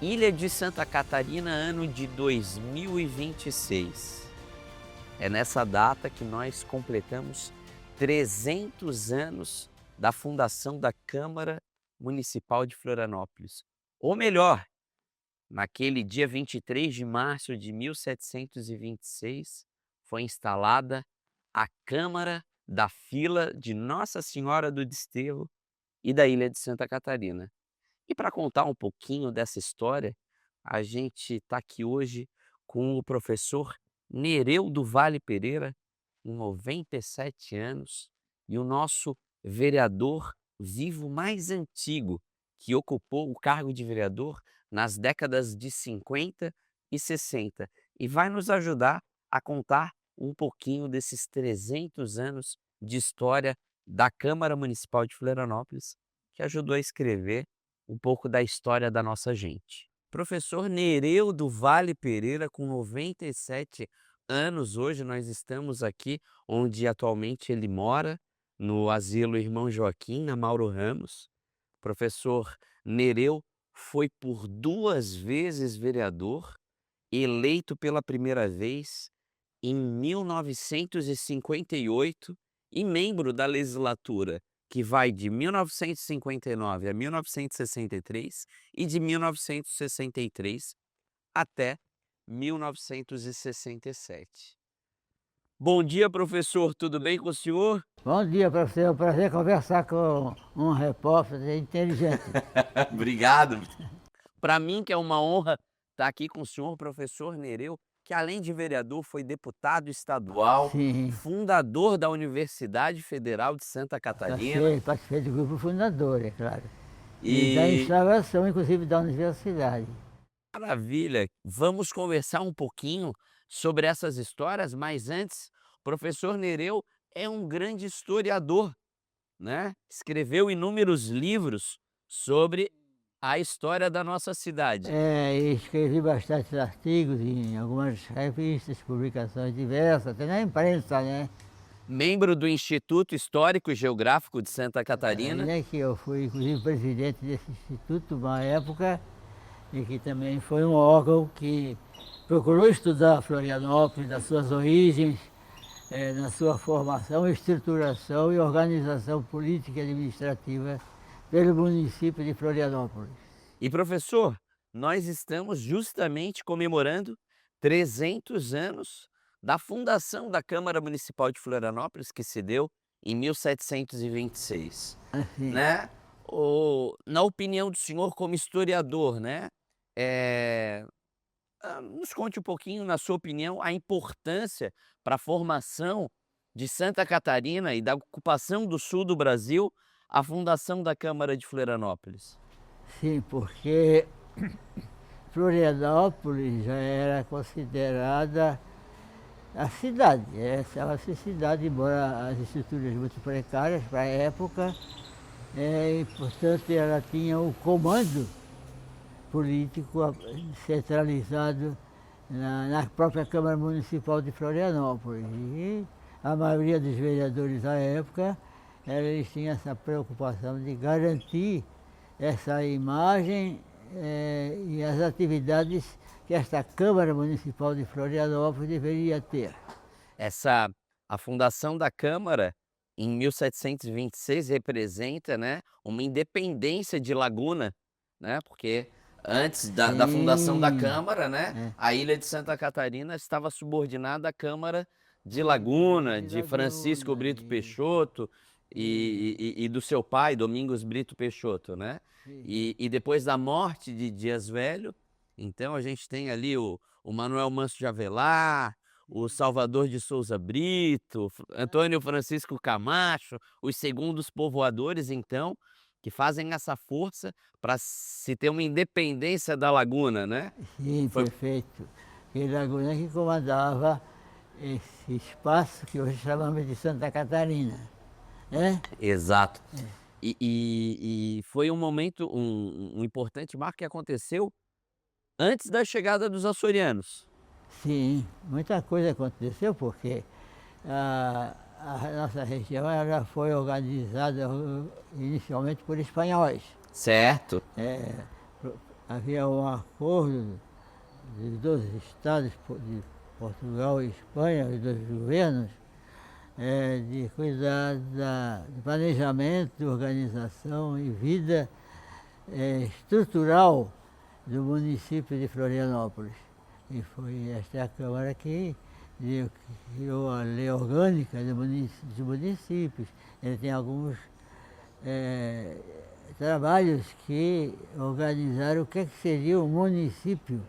Ilha de Santa Catarina, ano de 2026. É nessa data que nós completamos 300 anos da fundação da Câmara Municipal de Florianópolis. Ou melhor, naquele dia 23 de março de 1726, foi instalada a Câmara da Fila de Nossa Senhora do Desterro e da Ilha de Santa Catarina. E para contar um pouquinho dessa história, a gente está aqui hoje com o professor Nereu do Vale Pereira, com 97 anos, e o nosso vereador vivo mais antigo, que ocupou o cargo de vereador nas décadas de 50 e 60, e vai nos ajudar a contar um pouquinho desses 300 anos de história da Câmara Municipal de Florianópolis, que ajudou a escrever um pouco da história da nossa gente. Professor Nereu do Vale Pereira, com 97 anos, hoje nós estamos aqui onde atualmente ele mora, no Asilo Irmão Joaquim, na Mauro Ramos. Professor Nereu foi por 2 vezes vereador, eleito pela primeira vez em 1958 e membro da legislatura que vai de 1959 a 1963 e de 1963 até 1967. Bom dia, professor. Tudo bem com o senhor? Bom dia para você, é um prazer conversar com um repórter inteligente. Obrigado. Para mim que é uma honra estar aqui com o senhor, professor Nereu, que além de vereador foi deputado estadual, Sim, fundador da Universidade Federal de Santa Catarina. participei do grupo fundador, é claro. E da E instalação, inclusive, da universidade. maravilha, vamos conversar um pouquinho sobre essas histórias, mas antes, o professor Nereu é um grande historiador, né? Escreveu inúmeros livros sobre a história da nossa cidade. E escrevi bastantes artigos em algumas revistas, publicações diversas, até na imprensa, né? Membro do Instituto Histórico e Geográfico de Santa Catarina. Aí é que eu fui, inclusive, presidente desse instituto, uma época, e que também foi um órgão que procurou estudar Florianópolis, das suas origens, na sua formação, estruturação e organização política e administrativa pelo município de Florianópolis. E professor, nós estamos justamente comemorando 300 anos da fundação da Câmara Municipal de Florianópolis, que se deu em 1726, Assim, né? Na opinião do senhor como historiador, né? Eh, Nos conte um pouquinho, na sua opinião, a importância para a formação de Santa Catarina e da ocupação do sul do Brasil, a fundação da Câmara de Florianópolis. sim, porque Florianópolis já era considerada a cidade, essa cidade, embora as estruturas muito precárias para a época, e, portanto, ela tinha o comando político centralizado na própria Câmara Municipal de Florianópolis. E a maioria dos vereadores da época, eles tinham essa preocupação de garantir essa imagem e as atividades que esta Câmara Municipal de Florianópolis deveria ter. A fundação da Câmara em 1726 representa, né, uma independência de Laguna, né, porque antes da fundação da Sim, Câmara, né, a ilha de Santa Catarina estava subordinada à Câmara de Laguna, de Francisco Laguna, Brito Peixoto e do seu pai, Domingos Brito Peixoto, né? E depois da morte de Dias Velho, então a gente tem ali o Manuel Manso de Avelar, o Salvador de Souza Brito, Antônio Francisco Camacho, os segundos povoadores, então, que fazem essa força para se ter uma independência da Laguna, né? sim, Foi perfeito. E Laguna que comandava esse espaço que hoje chamamos de Santa Catarina, né? exato. E foi um momento, um importante marco que aconteceu antes da chegada dos açorianos. Sim, muita coisa aconteceu porque a nossa região ela foi organizada inicialmente por espanhóis. Certo. É, havia um acordo de dois estados, de Portugal e Espanha, os dois governos, de cuidar do planejamento, organização e vida estrutural do município de Florianópolis. E foi esta a Câmara que criou a lei orgânica dos municípios. Ele tem alguns trabalhos que organizaram o que seria o município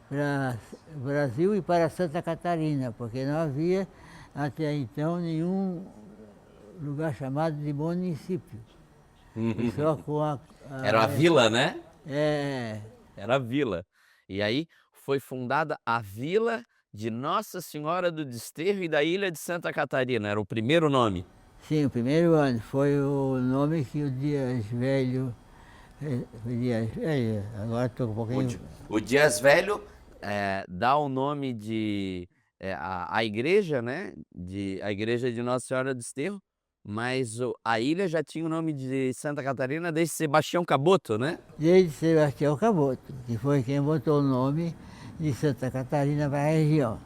para o Brasil e para Santa Catarina, porque não havia até então nenhum lugar chamado de município. E só com Era a vila, né? É, Era a vila. E aí foi fundada a Vila de Nossa Senhora do Desterro e da Ilha de Santa Catarina. Era o primeiro nome. sim, o primeiro ano foi o nome que o Dias Velho, agora estou um pouquinho... O Dias Velho dá o nome a igreja, né? A igreja de Nossa Senhora do Desterro, mas a ilha já tinha o nome de Santa Catarina desde Sebastião Caboto, né? Desde Sebastião Caboto, que foi quem botou o nome de Santa Catarina para a região.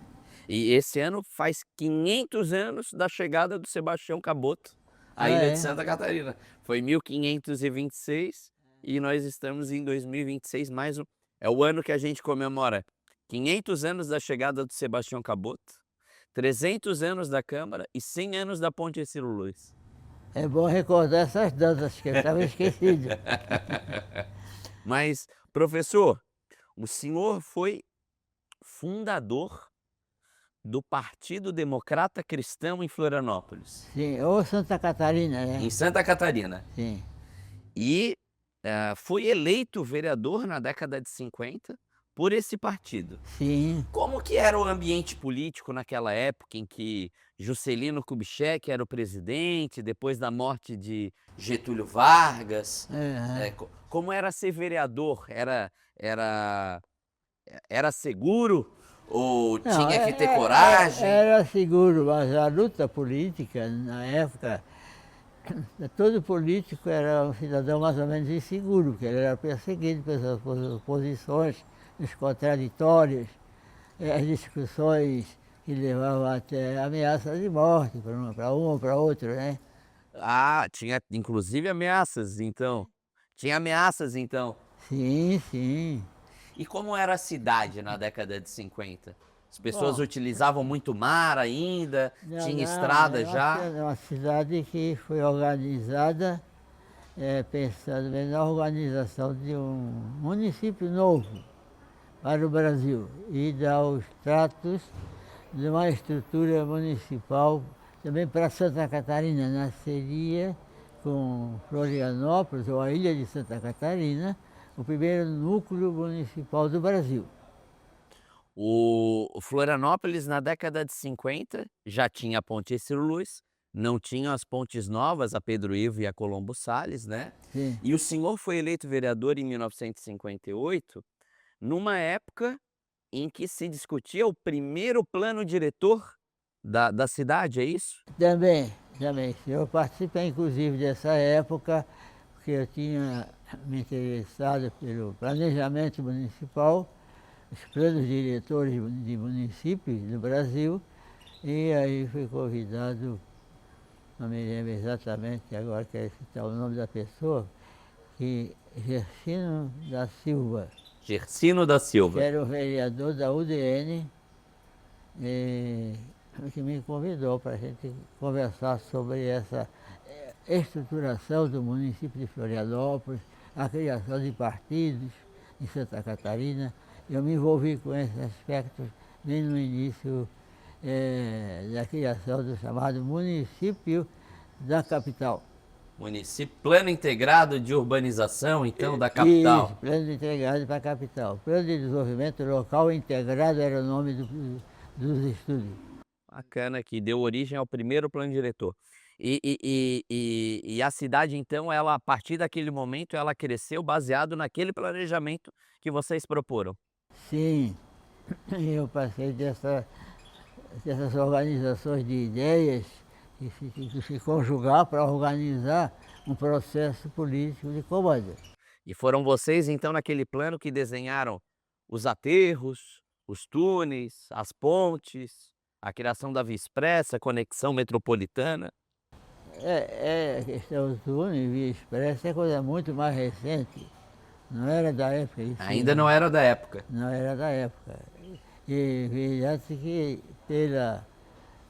E esse ano faz 500 anos da chegada do Sebastião Caboto à ilha de Santa Catarina. Foi 1526 e nós estamos em 2026, é o ano que a gente comemora 500 anos da chegada do Sebastião Caboto, 300 anos da Câmara e 100 anos da Ponte Ercílio Luz. É bom recordar essas datas que eu estava esquecido. Mas, professor, o senhor foi fundador do Partido Democrata Cristão em Florianópolis. Sim, ou Santa Catarina, né? Em Santa Catarina. Sim. E foi eleito vereador na década de 50 por esse partido. Sim. Como que era o ambiente político naquela época em que Juscelino Kubitschek era o presidente, depois da morte de Getúlio Vargas? Como era ser vereador? Era seguro? Ou tinha que ter coragem? Era seguro, mas a luta política, na época, todo político era um cidadão mais ou menos inseguro, porque ele era perseguido pelas oposições, os contraditórios, as discussões que levavam até ameaças de morte para um ou para outro, né? Ah, tinha inclusive ameaças, então. Tinha ameaças, então. Sim, sim. E como era a cidade na década de 50? As pessoas utilizavam muito mar ainda? Tinha estrada já? É uma cidade que foi organizada pensando na organização de um município novo para o Brasil e dar os tratos de uma estrutura municipal também para Santa Catarina. Nasceria com Florianópolis, ou a ilha de Santa Catarina, o primeiro núcleo municipal do Brasil. O Florianópolis, na década de 50, já tinha a Ponte Ercílio Luz, não tinham as pontes novas, a Pedro Ivo e a Colombo Salles, né? Sim. E o senhor foi eleito vereador em 1958, numa época em que se discutia o primeiro plano diretor da cidade, é isso? Também. Eu participei, inclusive, dessa época, porque eu tinha me interessado pelo planejamento municipal, os planos diretores de municípios do Brasil, e aí fui convidado, não me lembro exatamente agora, quero citar o nome da pessoa, que Gersino da Silva. Gersino da Silva. Que era o vereador da UDN, que me convidou para a gente conversar sobre essa estruturação do município de Florianópolis, a criação de partidos em Santa Catarina. Eu me envolvi com esses aspectos bem no início da criação do chamado município da capital. Plano integrado de urbanização, então, da capital. Isso, plano integrado para a capital. Plano de desenvolvimento local integrado era o nome dos estudos. Bacana, que deu origem ao primeiro plano diretor. E a cidade, então, ela, a partir daquele momento, ela cresceu baseado naquele planejamento que vocês proporam. Sim, eu passei dessas organizações de ideias que se conjugar para organizar um processo político de comando. E foram vocês, então, naquele plano que desenharam os aterros, os túneis, as pontes, a criação da Via Expressa, a conexão metropolitana? A questão do túnel Via Expressa é coisa muito mais recente. Não era da época isso. Ainda não era da época. Não era da época. E veja-se que pela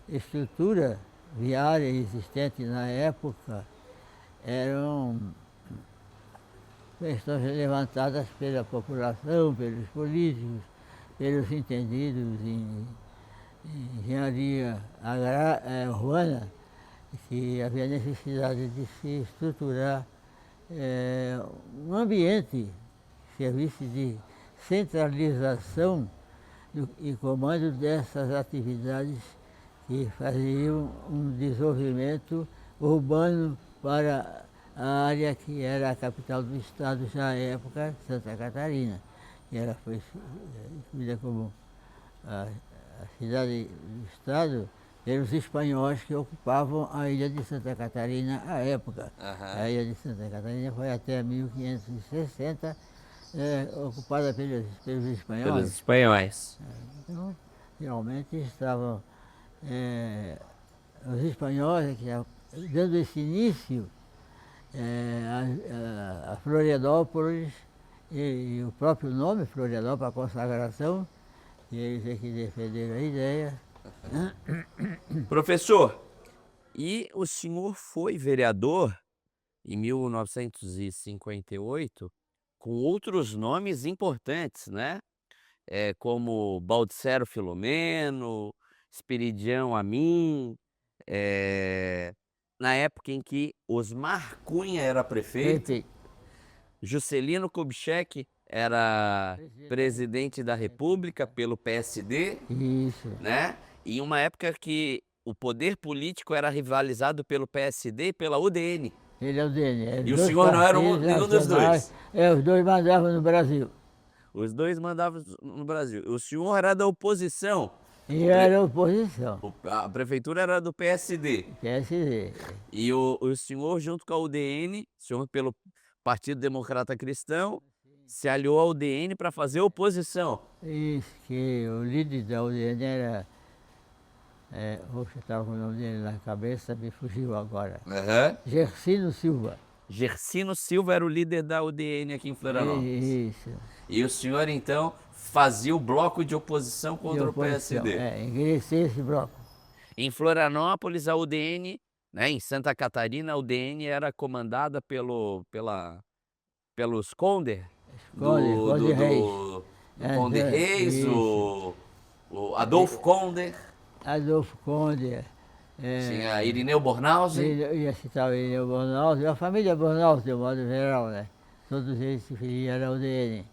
estrutura viária existente na época, eram questões levantadas pela população, pelos políticos, pelos entendidos em engenharia urbana, que havia necessidade de se estruturar um ambiente que servisse de centralização e comando dessas atividades que faziam um desenvolvimento urbano para a área que era a capital do estado já à época, Santa Catarina, que ela foi escolhida como a cidade do estado pelos espanhóis que ocupavam a ilha de Santa Catarina à época. A ilha de Santa Catarina foi até 1560 ocupada pelos espanhóis. Pelos espanhóis. Então, realmente estavam os espanhóis que dando esse início a Florianópolis e o próprio nome, Florianópolis, a consagração, que eles é que defenderam a ideia. Professor, e o senhor foi vereador em 1958 com outros nomes importantes, né? Como Baldissero Filomeno, Esperidião Amin, na época em que Osmar Cunha era prefeito, Juscelino Kubitschek era presidente da República pelo PSD, Isso. né? E uma época que o poder político era rivalizado pelo PSD e pela UDN. Ele é o UDN. E o senhor não era nenhum dos dois? Os dois mandavam no Brasil. Os dois mandavam no Brasil. O senhor era da oposição. E era oposição. A prefeitura era do PSD. PSD. E o senhor, junto com a UDN, o senhor pelo Partido Democrata Cristão, se aliou à UDN para fazer oposição. Isso, que o líder da UDN era... Oxe, estava com o nome dele na cabeça, me fugiu agora. Gersino Silva. Gersino Silva era o líder da UDN aqui em Florianópolis. Isso. E o senhor, então, fazia o bloco de oposição contra o PSD. Engressei esse bloco. Em Florianópolis, a UDN, né, em Santa Catarina, a UDN era comandada pelos Conder. Conde Reis. Conde Reis, o Adolfo Conder. Adolfo Conder. Tinha Irineu Bornhausen. Ia citar o Irineu Bornhausen, a família Bornhausen, de modo geral, né? Todos eles se filiaram ao UDN.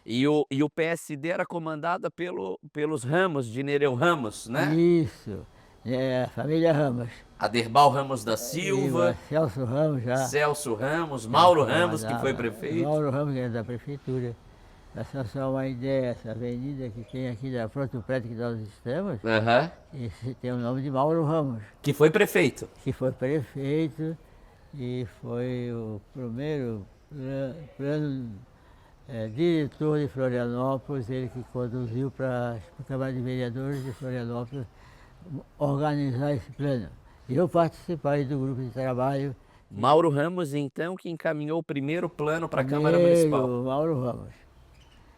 E o PSD era comandada pelos Ramos, de Nereu Ramos, né? Isso, a família Ramos. Aderbal Ramos da Silva. Celso Ramos já. Celso Ramos, Mauro Ramos, que foi prefeito. Mauro Ramos, que era da prefeitura. Para só uma ideia, essa avenida que tem aqui da frente do prédio que nós estamos, esse tem o nome de Mauro Ramos. Que foi prefeito. Que foi prefeito e foi o primeiro plano diretor de Florianópolis, ele que conduziu para a Câmara de Vereadores de Florianópolis organizar esse plano. E eu participei do grupo de trabalho. Mauro Ramos, então, que encaminhou o primeiro plano para a Câmara Municipal. Mauro Ramos.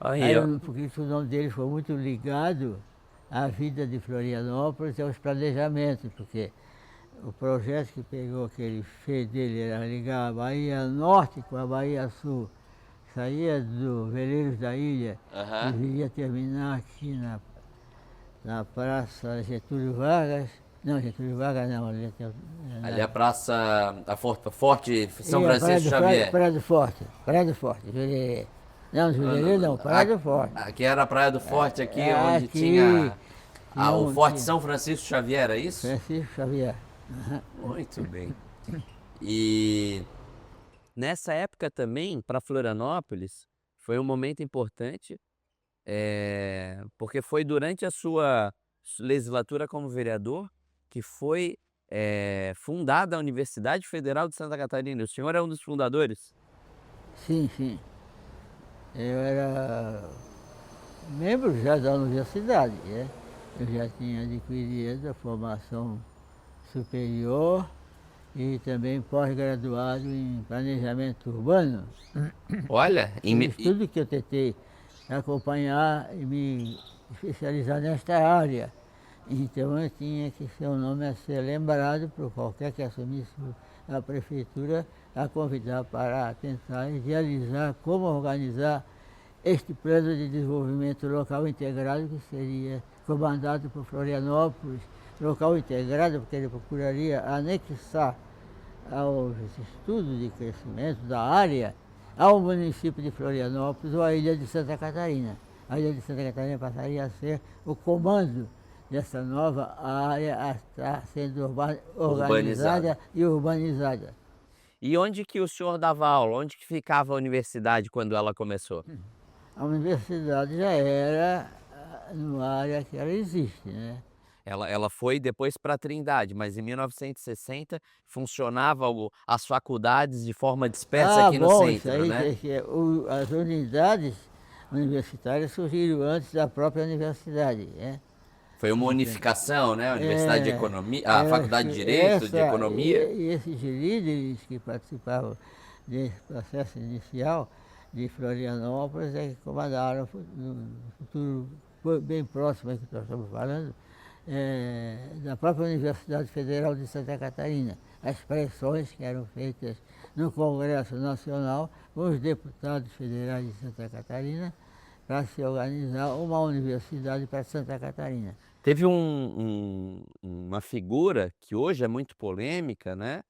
Aí, porque o nome dele foi muito ligado à vida de Florianópolis e aos planejamentos, porque o projeto que pegou aquele feio dele era ligar a Bahia Norte com a Bahia Sul. Saía do Veleiros da Ilha e viria terminar aqui na Praça Getúlio Vargas. Não, Getúlio Vargas não. Ali é a Praça Forte São Francisco Xavier. Praia do Forte, Jurerê. Não, Jurerê não, Praia do Forte. Aqui era a Praia do Forte, onde tinha o Forte São Francisco Xavier, é isso? Francisco Xavier. Muito bem. E nessa época também, para Florianópolis, foi um momento importante, porque foi durante a sua legislatura como vereador que foi fundada a Universidade Federal de Santa Catarina. O senhor é um dos fundadores? Sim, sim. Eu era membro já da universidade, né? Eu já tinha adquirido a formação superior e também pós-graduado em planejamento urbano. Olha, Foi isso tudo que eu tentei acompanhar e me especializar nesta área. Então eu tinha que ser um nome a ser lembrado por qualquer que assumisse a prefeitura, a convidar para tentar idealizar como organizar este plano de desenvolvimento local integrado, que seria comandado por Florianópolis, local integrado, porque ele procuraria anexar aos estudos de crescimento da área ao município de Florianópolis ou à ilha de Santa Catarina. A ilha de Santa Catarina passaria a ser o comando dessa nova área a estar sendo organizada e urbanizada. E onde que o senhor dava aula? Onde que ficava a universidade quando ela começou? A universidade já era numa área que ela existe, né? Ela foi depois para Trindade, mas em 1960 funcionava as faculdades de forma dispersa Ah, aqui no bom, isso centro, aí, né? as unidades universitárias surgiram antes da própria universidade, né? Foi uma Entende? unificação, né? A Universidade de É, Economia, a Faculdade de Direito, de Economia. e esses líderes que participavam desse processo inicial de Florianópolis é que comandaram no futuro bem próximo aí que nós estamos falando, da própria Universidade Federal de Santa Catarina. As pressões que eram feitas no Congresso Nacional com os deputados federais de Santa Catarina para se organizar uma universidade para Santa Catarina. Teve uma figura que hoje é muito polêmica, né?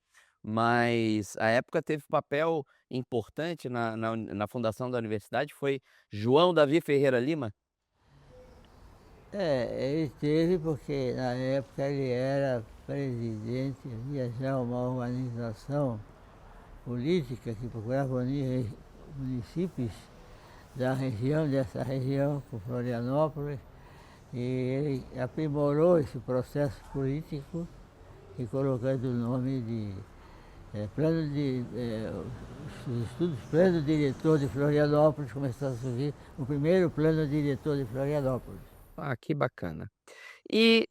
Mas a época teve papel importante na fundação da universidade, foi João Davi Ferreira Lima. Ele teve porque na época ele era presidente, havia já uma organização política que procurava unir municípios dessa região com Florianópolis, e ele aprimorou esse processo político e colocando o nome de os estudos plano diretor de Florianópolis, começou a surgir o primeiro plano diretor de Florianópolis. Ah, que bacana. E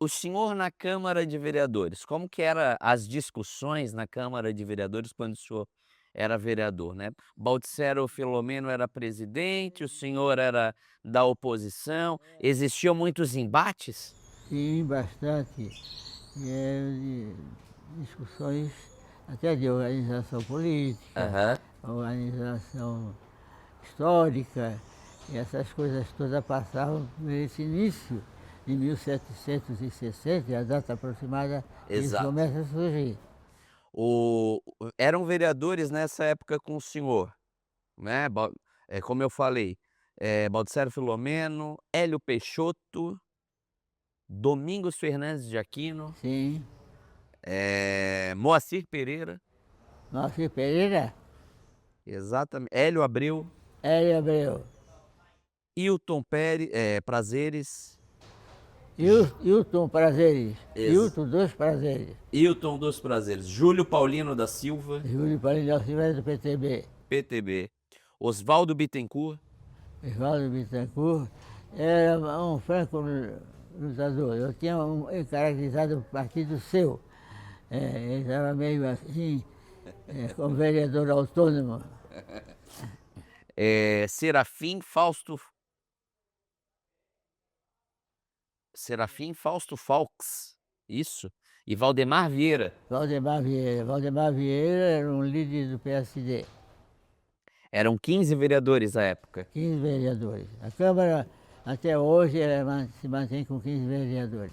o senhor na Câmara de Vereadores, como que era as discussões na Câmara de Vereadores quando o senhor era vereador, né? Baldissero Filomeno era presidente, o senhor era da oposição, existiam muitos embates? Sim, bastante. De discussões até de organização política, Aham. organização histórica, e essas coisas todas passavam por esse início de 1760, a data aproximada que isso Exato. começa a surgir. Eram vereadores nessa época com o senhor, né? Como eu falei, Baldissero Filomeno, Hélio Peixoto, Domingos Fernandes de Aquino, Sim. Moacir Pereira, Moacir Pereira, exatamente, Hélio Abreu, Hélio Abreu, Hilton Prazeres, Hilton Prazeres, Ex- Hilton dos Prazeres, Hilton dos Prazeres, Júlio Paulino da Silva, Júlio Paulino Silva do PTB, PTB, Oswaldo Bittencourt, Oswaldo Bittencourt, era um franco lutador. Eu tinha caracterizado o partido seu. Ele estava meio assim, como vereador autônomo. Serafim Fausto Falks, isso, e Valdemar Vieira. Valdemar Vieira. Valdemar Vieira era um líder do PSD. Eram 15 vereadores à época. 15 vereadores. A Câmara, até hoje, se mantém com 15 vereadores.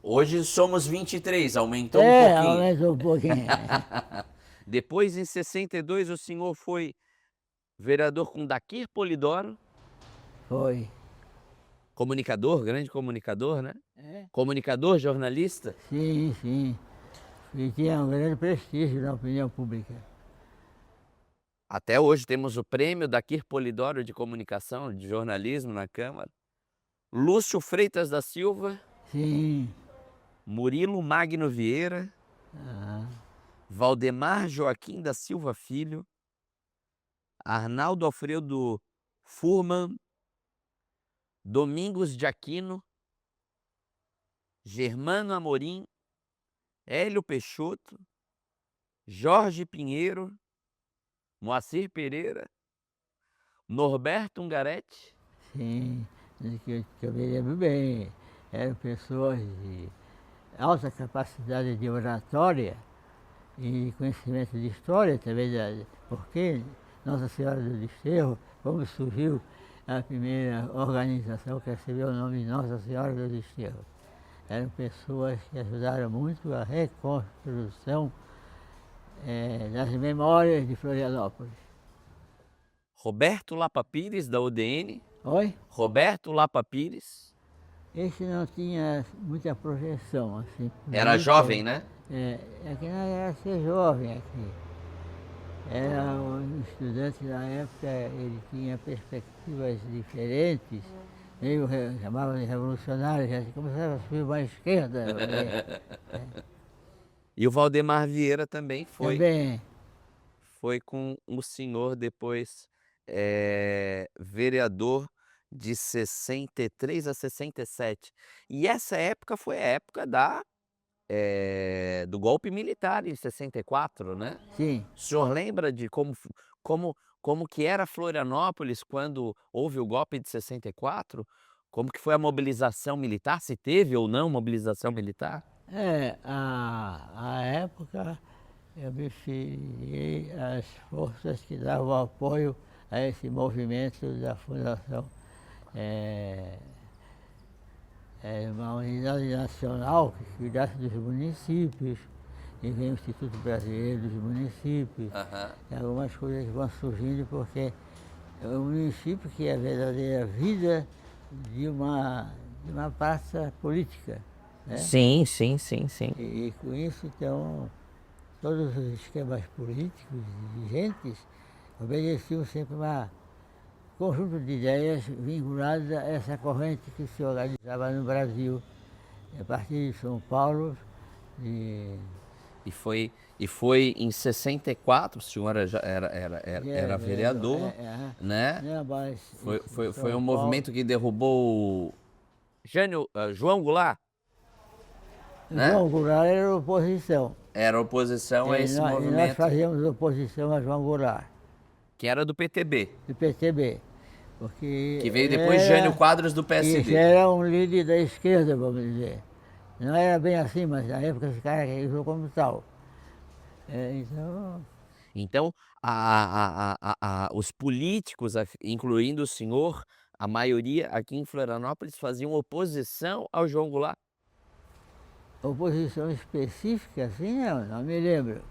Hoje somos 23, aumentou um pouquinho. Aumentou um pouquinho. Depois, em 62, o senhor foi vereador com Daquir Polidoro. Foi. Comunicador, grande comunicador, né? É? Comunicador, jornalista. Sim, sim. E tinha um grande prestígio na opinião pública. Até hoje temos o prêmio Daquir Polidoro de comunicação, de jornalismo na Câmara. Lúcio Freitas da Silva. Sim. Murilo Magno Vieira. Ah. Valdemar Joaquim da Silva Filho, Arnaldo Alfredo Furman, Domingos de Aquino, Germano Amorim, Hélio Peixoto, Jorge Pinheiro, Moacir Pereira, Norberto Ungaretti. Sim, que eu me lembro bem. Eram pessoas de alta capacidade de oratória e conhecimento de história também, porque Nossa Senhora do Desterro, como surgiu a primeira organização que recebeu o nome de Nossa Senhora do Desterro. Eram pessoas que ajudaram muito a reconstrução das memórias de Florianópolis. Roberto Lapa Pires, da UDN. Oi? Roberto Lapa Pires. Esse não tinha muita projeção, assim. Era jovem, né? Aqui não era ser jovem aqui. Era um estudante na época, ele tinha perspectivas diferentes, meio chamava de revolucionário, já começava a subir para a esquerda. E o Valdemar Vieira também foi. Também. Foi com o senhor depois vereador de 63 a 67. E essa época foi a época do golpe militar em 64, né? Sim. O senhor lembra de como que era Florianópolis quando houve o golpe de 64? Como que foi a mobilização militar? Se teve ou não mobilização militar? A época eu me filiei às forças que davam apoio a esse movimento da Fundação. Uma unidade nacional que cuidasse dos municípios, e vem o Instituto Brasileiro dos Municípios, e algumas coisas que vão surgindo porque é o município que é a verdadeira vida de uma praça política. Né? Sim. E com isso, então, todos os esquemas políticos vigentes obedeciam sempre um conjunto de ideias vinculadas a essa corrente que se organizava no Brasil, a partir de São Paulo. E foi em 64, o senhor já era vereador, né? Não, mas Foi um movimento que derrubou o João Goulart? Né? João Goulart era oposição. Era oposição a esse movimento. E nós fazíamos oposição a João Goulart. Que era do PTB. Do PTB. Porque que veio depois Jânio Quadros do PSD. Que era um líder da esquerda, vamos dizer. Não era bem assim, mas na época esse cara caracterizou como tal. Então, os políticos, incluindo o senhor, a maioria aqui em Florianópolis faziam oposição ao João Goulart? Oposição específica, assim, não me lembro.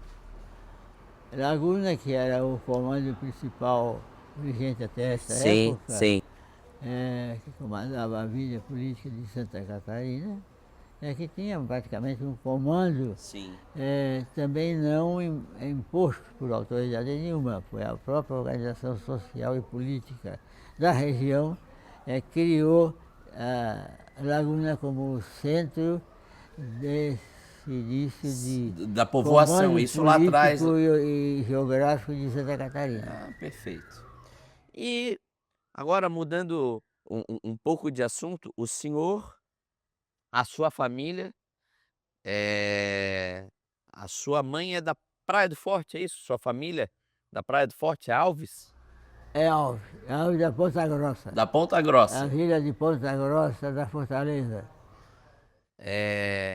Laguna, que era o comando principal vigente até essa época, que comandava a vida política de Santa Catarina, que tinha praticamente um comando, também não imposto por autoridade nenhuma, foi a própria organização social e política da região criou a Laguna como centro desse início da povoação, isso lá atrás. E geográfico de Santa Catarina. Ah, perfeito. E agora mudando um pouco de assunto, o senhor, a sua família, a sua mãe é da Praia do Forte, é isso? Sua família da Praia do Forte é Alves? É Alves da Ponta Grossa. Da Ponta Grossa. A vila de Ponta Grossa da Fortaleza.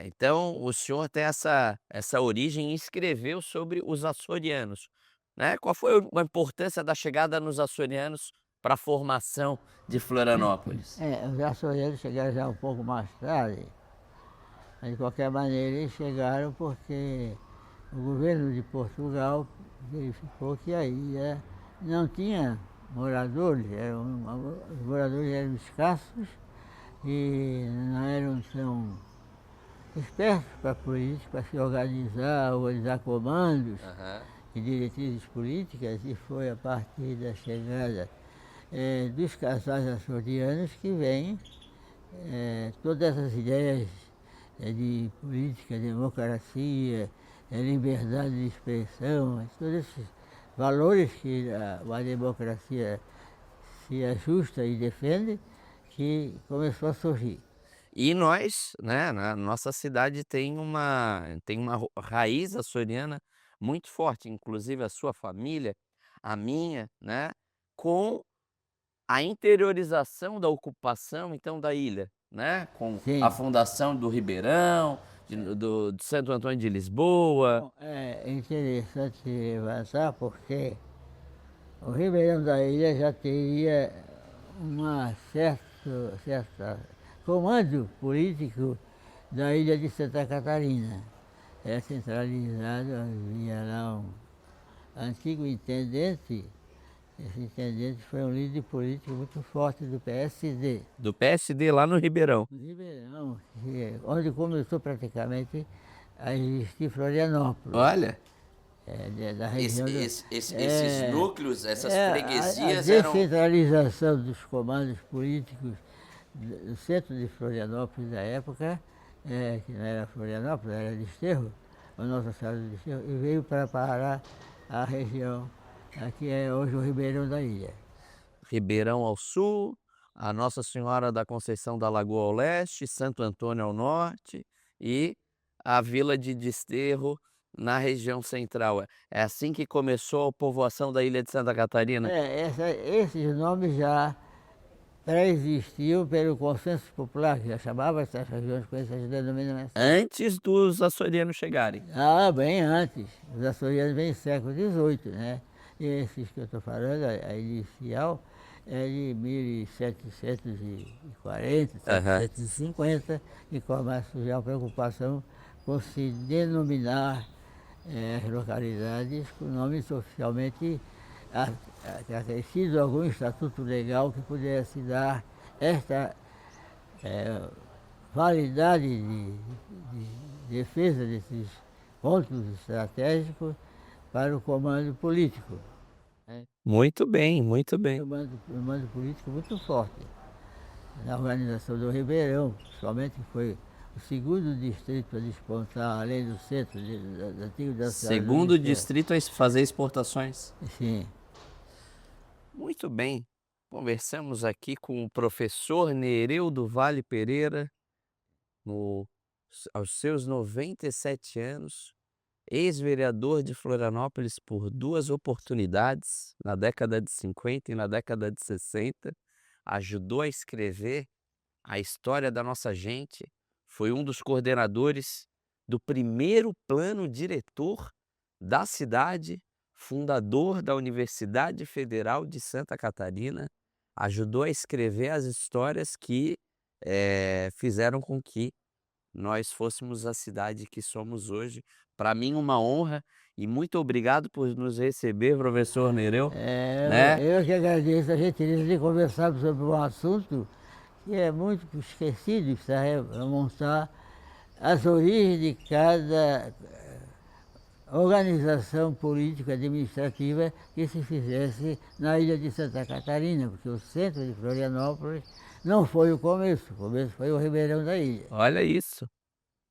Então o senhor tem essa origem e escreveu sobre os açorianos, né? Qual foi a importância da chegada nos açorianos para a formação de Florianópolis? Os açorianos chegaram já um pouco mais tarde, mas de qualquer maneira eles chegaram porque o governo de Portugal verificou que aí não tinha moradores, os moradores eram escassos e não eram tão espertos para a política, para se organizar comandos e diretrizes políticas, e foi a partir da chegada dos casais açorianos que vêm todas essas ideias de política, democracia, liberdade de expressão, todos esses valores que a democracia se ajusta e defende, que começou a surgir. E nós, né, na nossa cidade tem uma raiz açoriana muito forte, inclusive a sua família, a minha, né, com a interiorização da ocupação, então, da ilha, né, com a Sim. fundação do Ribeirão, de Santo Antônio de Lisboa. Bom, é interessante levantar porque o Ribeirão da Ilha já teria uma certa comando político da ilha de Santa Catarina. É centralizado, havia lá um antigo intendente. Esse intendente foi um líder político muito forte do PSD. Do PSD lá no Ribeirão. No Ribeirão, onde começou praticamente a existir Florianópolis. Olha, Da região esses núcleos, essas a freguesias eram... descentralização dos comandos políticos do centro de Florianópolis da época, que não era Florianópolis, era Desterro, a Nossa Senhora do Desterro, e veio para parar a região, aqui é hoje o Ribeirão da Ilha. Ribeirão ao sul, a Nossa Senhora da Conceição da Lagoa ao leste, Santo Antônio ao norte e a Vila de Desterro na região central. É assim que começou a povoação da ilha de Santa Catarina? Esses nomes já pré-existiam pelo consenso popular, que já chamava essas regiões com essas denominações. Antes dos açorianos chegarem. Bem antes. Os açorianos vêm no século XVIII, né? E esses que eu estou falando, a inicial, é de 1740, 1750, e começa a surgir a preocupação com se denominar as localidades com nomes oficialmente acrescidos, algum estatuto legal que pudesse dar esta validade de defesa desses pontos estratégicos para o comando político. Muito bem, muito bem. Comando político muito forte. Na organização do Ribeirão, principalmente, que foi o segundo distrito a despontar, além do centro da antiga cidade. Segundo distrito a fazer exportações. Sim. Muito bem. Conversamos aqui com o professor Nereu do Vale Pereira, aos seus 97 anos, ex-vereador de Florianópolis por 2 oportunidades, na década de 50 e na década de 60, ajudou a escrever a história da nossa gente, foi um dos coordenadores do primeiro plano diretor da cidade, fundador da Universidade Federal de Santa Catarina, ajudou a escrever as histórias que fizeram com que nós fôssemos a cidade que somos hoje. Para mim, uma honra e muito obrigado por nos receber, professor Nereu. Né? Eu que agradeço a gentileza de conversar sobre um assunto que é muito esquecido, precisa remontar as origens de cada organização política administrativa que se fizesse na ilha de Santa Catarina, porque o centro de Florianópolis não foi o começo foi o Ribeirão da Ilha. Olha isso.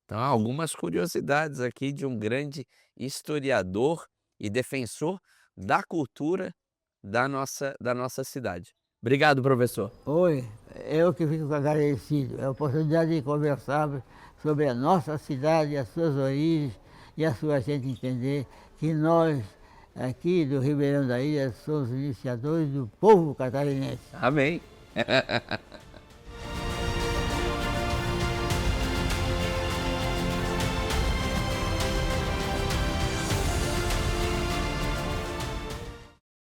Então, algumas curiosidades aqui de um grande historiador e defensor da cultura da nossa cidade. Obrigado, professor. Oi, eu que fico agradecido. É a oportunidade de conversar sobre a nossa cidade, as suas origens e a sua gente entender que nós, aqui do Ribeirão da Ilha, somos iniciadores do povo catarinense. Amém.